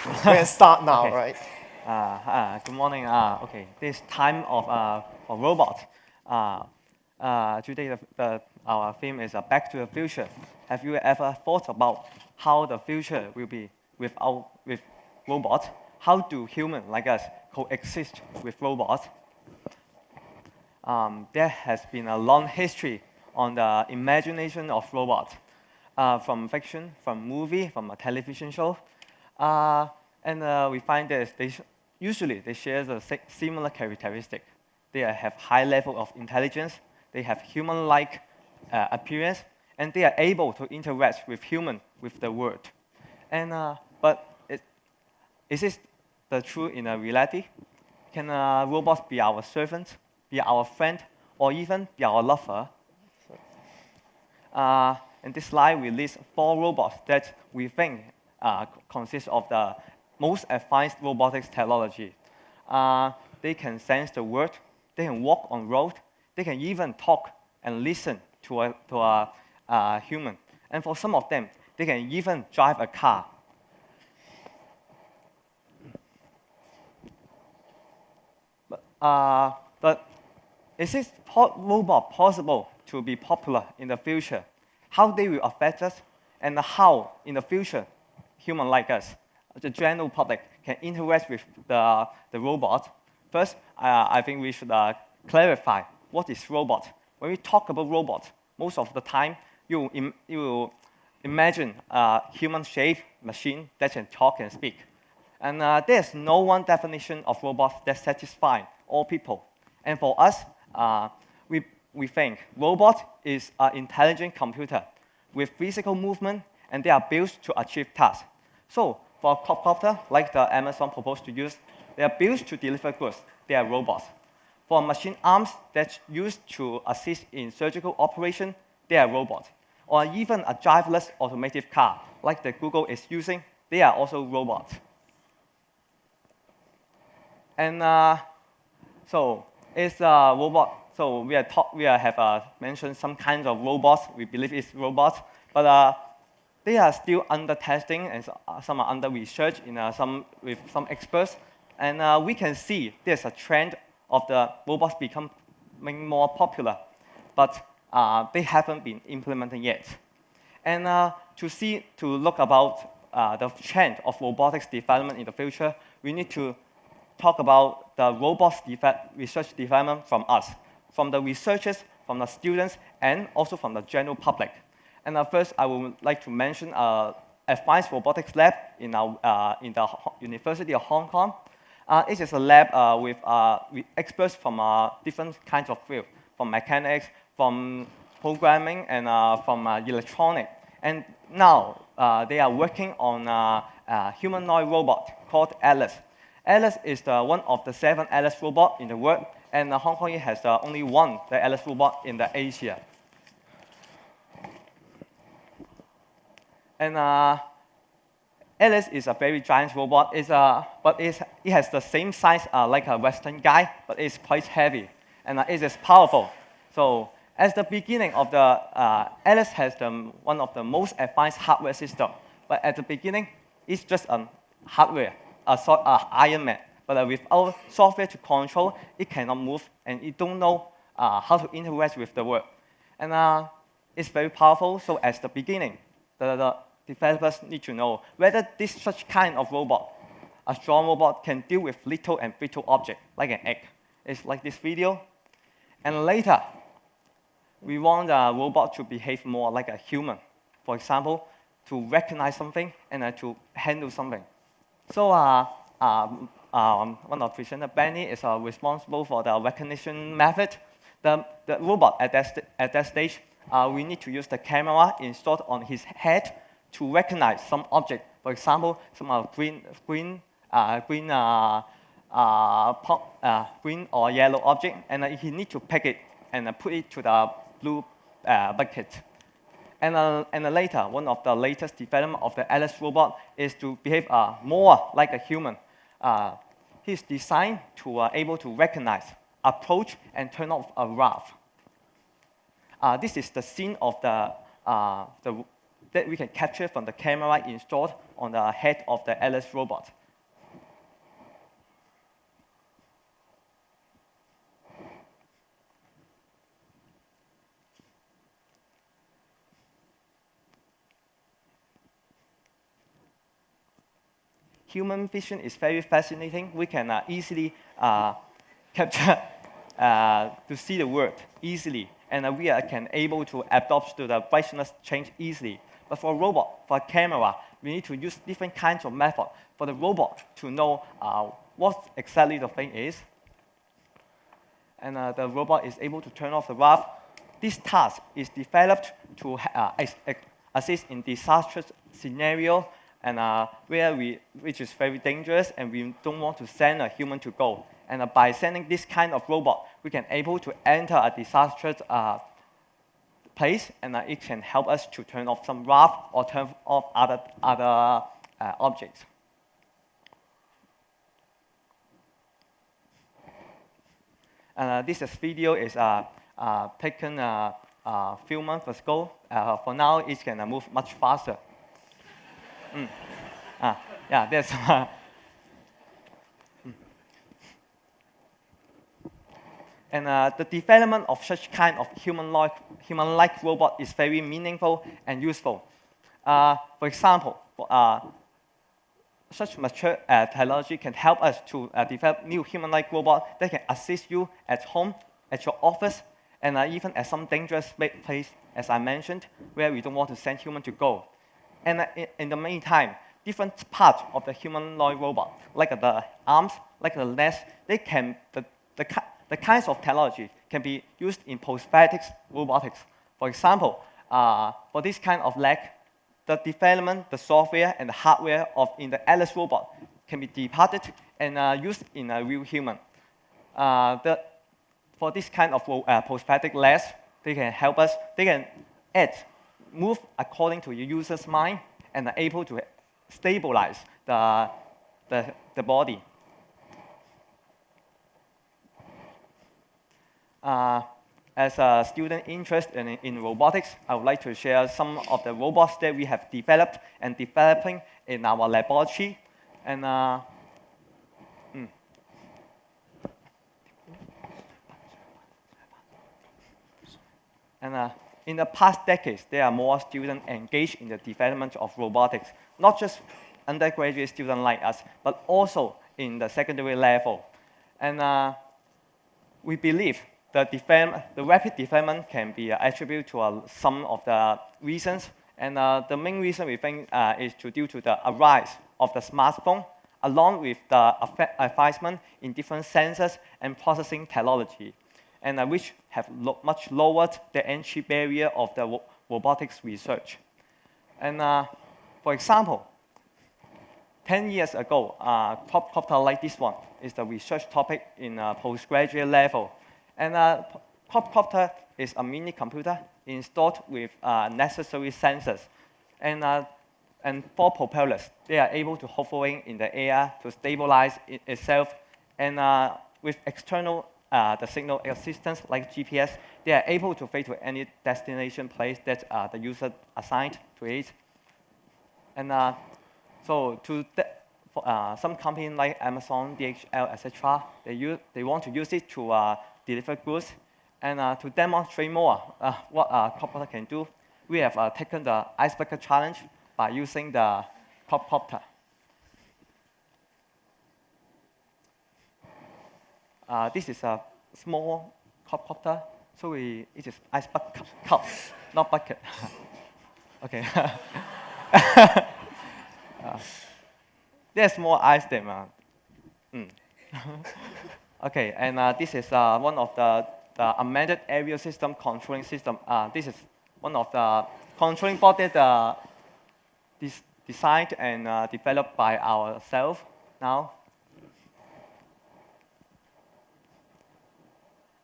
We can start now, Okay. right? Good morning. Okay, this time of for robot. Today our theme is Back to the Future. Have you ever thought about how the future will be with robots? How do humans like us coexist with robots? There has been a long history on the imagination of robots, from fiction, from movie, from a television show. And we find that usually they share the similar characteristic. They have high level of intelligence, they have human-like appearance, and they are able to interact with human with the world. But is this the truth in a reality? Can robots be our servant, be our friend, or even be our lover? In this slide, we list 4 robots that we think consist of the most advanced robotics technology. They can sense the world, they can walk on road, they can even talk and listen to a human. And for some of them, they can even drive a car. But is this robot possible to be popular in the future? How they will affect us, and how in the future, human like us, the general public, can interact with the robot? First, I think we should clarify what is robot. When we talk about robot, most of the time you imagine a human-shaped machine that can talk and speak. And there's no one definition of robots that satisfies all people. And for us, we think robot is an intelligent computer with physical movement, and they are built to achieve tasks. So for a quadcopter, like the Amazon proposed to use, they are built to deliver goods. They are robots. For machine arms that's used to assist in surgical operation, they are robots. Or even a driverless automotive car, like the Google is using, they are also robots. And so it's a robot. So we have mentioned some kinds of robots. We believe it's robots, but they are still under testing, and some are under research with some experts. And we can see there's a trend of the robots becoming more popular, but they haven't been implemented yet. And to look about the trend of robotics development in the future, we need to talk about the robots research development from us, from the researchers, from the students, and also from the general public. And first, I would like to mention Advanced Robotics Lab in the University of Hong Kong. It is a lab with experts from different kinds of fields, from mechanics, from programming, and from electronics. And now they are working on a humanoid robot called Alice. Alice is one of the 7 Alice robots in the world, and Hong Kong has only one, the Alice robot in Asia. And Alice is a very giant robot, but it has the same size like a Western guy, but it's quite heavy, and it is powerful. So at the beginning of the Alice has one of the most advanced hardware systems, but at the beginning, it's just a hardware. Iron Man, but without software to control, it cannot move, and it don't know how to interact with the world. And it's very powerful, so at the beginning, the developers need to know whether such kind of robot, a strong robot, can deal with little and brittle objects, like an egg. It's like this video. And later, we want a robot to behave more like a human. For example, to recognize something and to handle something. So one of the presenters, Benny, is responsible for the recognition method. The robot at that stage, we need to use the camera installed on his head to recognize some object. For example, some green or yellow object, and he needs to pick it and put it to the blue bucket. And later, one of the latest development of the Alice robot is to behave more like a human. He's designed to able to recognize, approach, and turn off a valve. This is the scene of that we can capture from the camera installed on the head of the LS robot. Human vision is very fascinating. We can easily capture to see the word easily, and we can able to adapt to the brightness change easily. But for a robot, for a camera, we need to use different kinds of method for the robot to know what exactly the thing is. And the robot is able to turn off the valve. This task is developed to assist in disastrous scenario, and which is very dangerous, and we don't want to send a human to go. And by sending this kind of robot, we can able to enter a disastrous place, and it can help us to turn off some valve or turn off other objects. This video is taken a few months ago. For now, it can move much faster. Yeah, that's. And the development of such kind of human-like robot is very meaningful and useful. For example, such mature technology can help us to develop new human-like robots that can assist you at home, at your office, and even at some dangerous place, as I mentioned, where we don't want to send humans to go. And in the meantime, different parts of the humanoid robot, like the arms, like the legs, they can the kinds of technology can be used in prosthetics robotics. For example, for this kind of leg, the development, the software, and the hardware in the LS robot can be departed and used in a real human. For this kind of prosthetic legs, they can help us. They can move according to your user's mind and are able to stabilize the body. As a student interested in robotics, I would like to share some of the robots that we have developed and developing in our laboratory. And in the past decades, there are more students engaged in the development of robotics, not just undergraduate students like us, but also in the secondary level. And we believe the rapid development can be attributed to some of the reasons. And the main reason we think is due to the rise of the smartphone, along with the advancement in different sensors and processing technology, and which have much lowered the entry barrier of the robotics research. And for example, 10 years ago, quadcopter like this one is the research topic in postgraduate level. And quadcopter is a mini computer installed with necessary sensors. And for propellers, they are able to hovering in the air to stabilize itself. And with external the signal assistance like GPS, they are able to fly to any destination place that the user assigned to it. And so some companies like Amazon, DHL, etc., they want to use it to deliver goods. And to demonstrate more what quadcopter can do, we have taken the icebreaker challenge by using the quadcopter. This is a small quadcopter, so it is ice cup, not bucket. Okay. There's more ice than. Okay, and this is one of the amended aerial system controlling system. This is one of the controlling board that designed and developed by ourselves now.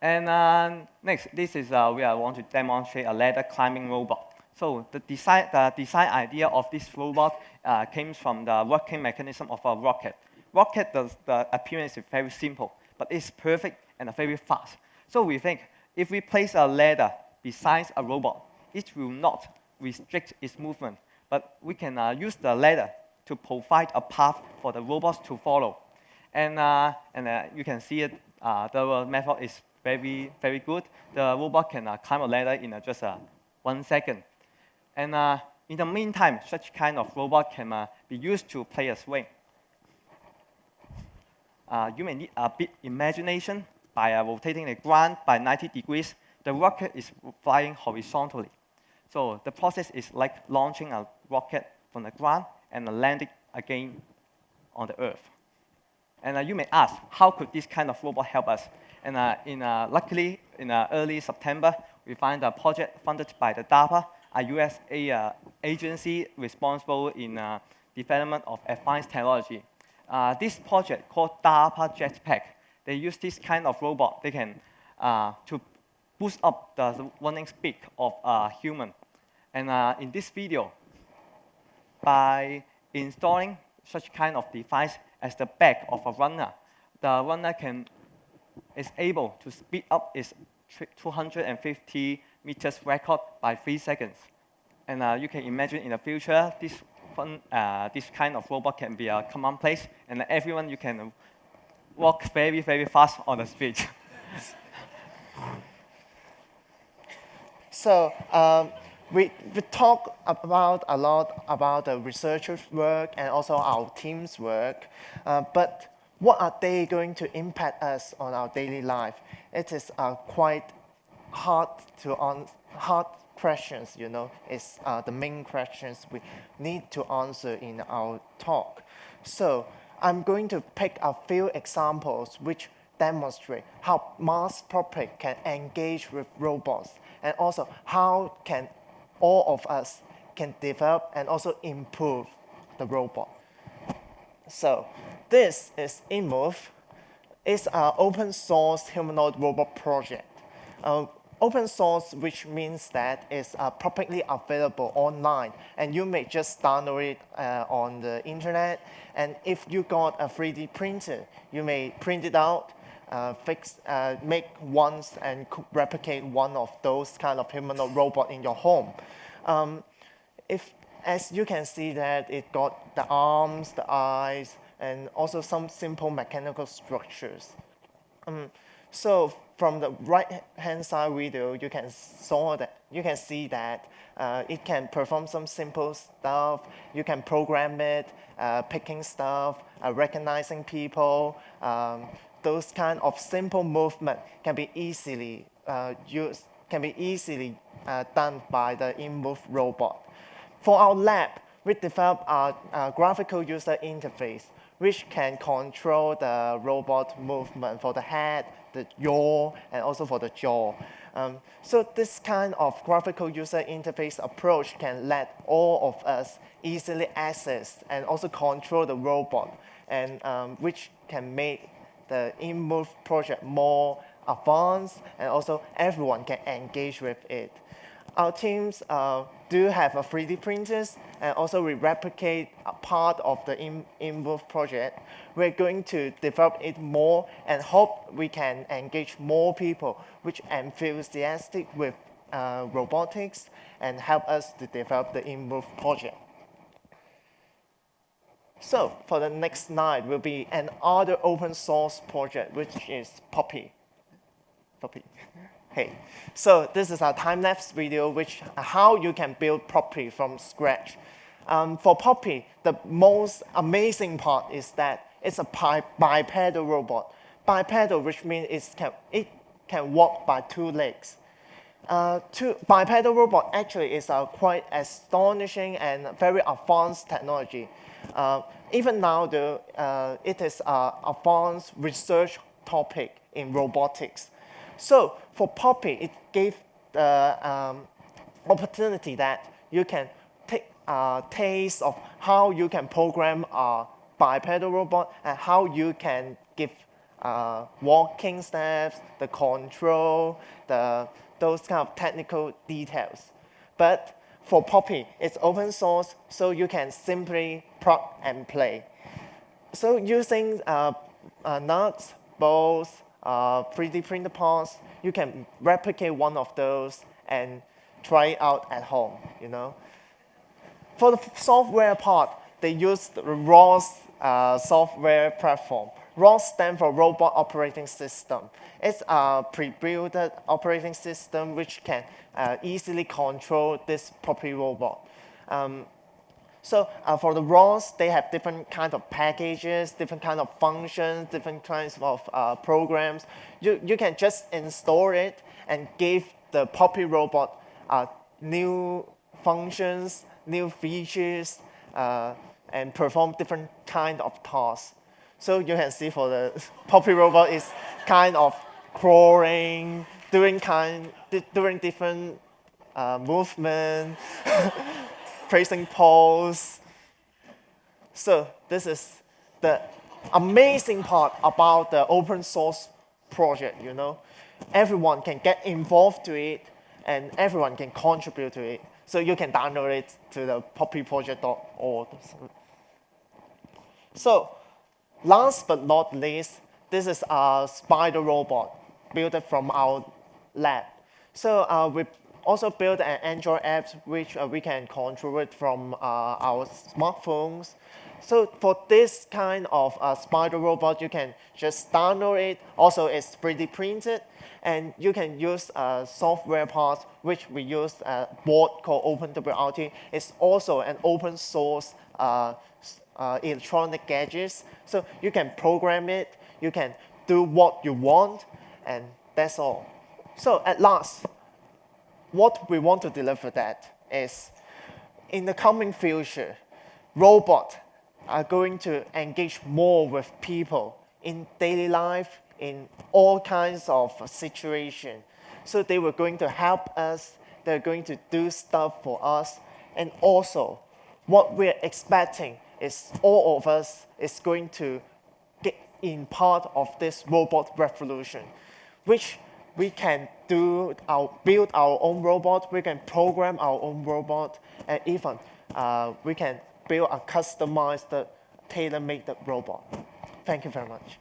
And next, this is where I want to demonstrate a ladder climbing robot. So the design idea of this robot came from the working mechanism of a rocket. Rocket, the appearance is very simple, but it's perfect and very fast. So we think if we place a ladder beside a robot, it will not restrict its movement, but we can use the ladder to provide a path for the robots to follow. And you can see it, the method is very, very good. The robot can climb a ladder in just 1 second. And in the meantime, such kind of robot can be used to play a swing. You may need a bit imagination. By rotating the ground by 90 degrees, the rocket is flying horizontally. So the process is like launching a rocket from the ground and landing again on the Earth. And you may ask, how could this kind of robot help us? And luckily, in early September, we find a project funded by the DARPA, a US agency responsible in development of advanced technology. This project called DARPA Jetpack, they use this kind of robot. They can to boost up the running speed of a human. And in this video, by installing such kind of device as the back of a runner, the runner is able to speed up its 250 meters record by 3 seconds. And you can imagine in the future, this kind of robot can be a commonplace, and everyone you can walk very, very fast on the street. So we talk about a lot about the researchers' work and also our team's work, but what are they going to impact us on our daily life? It is quite hard questions, you know. It's the main questions we need to answer in our talk. So I'm going to pick a few examples which demonstrate how mass public can engage with robots, and also how can all of us can develop and also improve the robot. So this is InMove. It's an open source humanoid robot project. Open source, which means that it's publicly available online, and you may just download it on the internet. And if you got a 3D printer, you may print it out, make ones and replicate one of those kind of humanoid robot in your home. As you can see that it got the arms, the eyes, and also some simple mechanical structures. So from the right-hand side video, you can see that it can perform some simple stuff. You can program it, picking stuff, recognizing people. Those kind of simple movement can be easily done by the InMove robot. For our lab, we developed a graphical user interface which can control the robot movement for the head, the yaw, and also for the jaw. So this kind of graphical user interface approach can let all of us easily access and also control the robot, and which can make the InMove project more advanced, and also everyone can engage with it. Our teams do have a 3D printers, and also we replicate a part of the InMove project. We're going to develop it more and hope we can engage more people which are enthusiastic with robotics and help us to develop the InMove project. So for the next slide will be another open source project, which is Puppy. Hey, so this is a time-lapse video which how you can build Puppy from scratch. For Puppy, the most amazing part is that it's a bipedal robot. Bipedal, which means it can walk by 2 legs. Bipedal robot actually is a quite astonishing and very advanced technology. Even now, it is an advanced research topic in robotics. So for Puppy, it gave the opportunity that you can take a taste of how you can program a bipedal robot and how you can give walking steps, the control, those kind of technical details. But for Puppy, it's open source, so you can simply plug and play. So using nuts, bolts, 3D printer parts, you can replicate one of those and try it out at home, you know. For the software part, they use the ROS software platform. ROS stands for Robot Operating System. It's a pre-built operating system which can easily control this property robot. So for the ROS, they have different kinds of packages, different kinds of functions, different kinds of programs. You can just install it and give the property robot new functions, new features, and perform different kind of tasks. So you can see for the property robot is kind of crawling, doing different movement, placing pose. So this is the amazing part about the open source project, you know. Everyone can get involved to it and everyone can contribute to it. So you can download it to the puppyproject.org. So last but not least, this is a spider robot built from our lab. So we also built an Android app which we can control it from our smartphones. So for this kind of spider robot, you can just download it. Also, it's 3D printed. And you can use software parts, which we use a board called OpenWRT. It's also an open source electronic gadgets. So you can program it, you can do what you want, and that's all. So at last, what we want to deliver that is, in the coming future, robots are going to engage more with people in daily life, in all kinds of situations. So they were going to help us, they're going to do stuff for us, and also what we're expecting is all of us is going to get in part of this robot revolution, which we can build our own robot, we can program our own robot, and even we can build a customized, tailor-made robot. Thank you very much.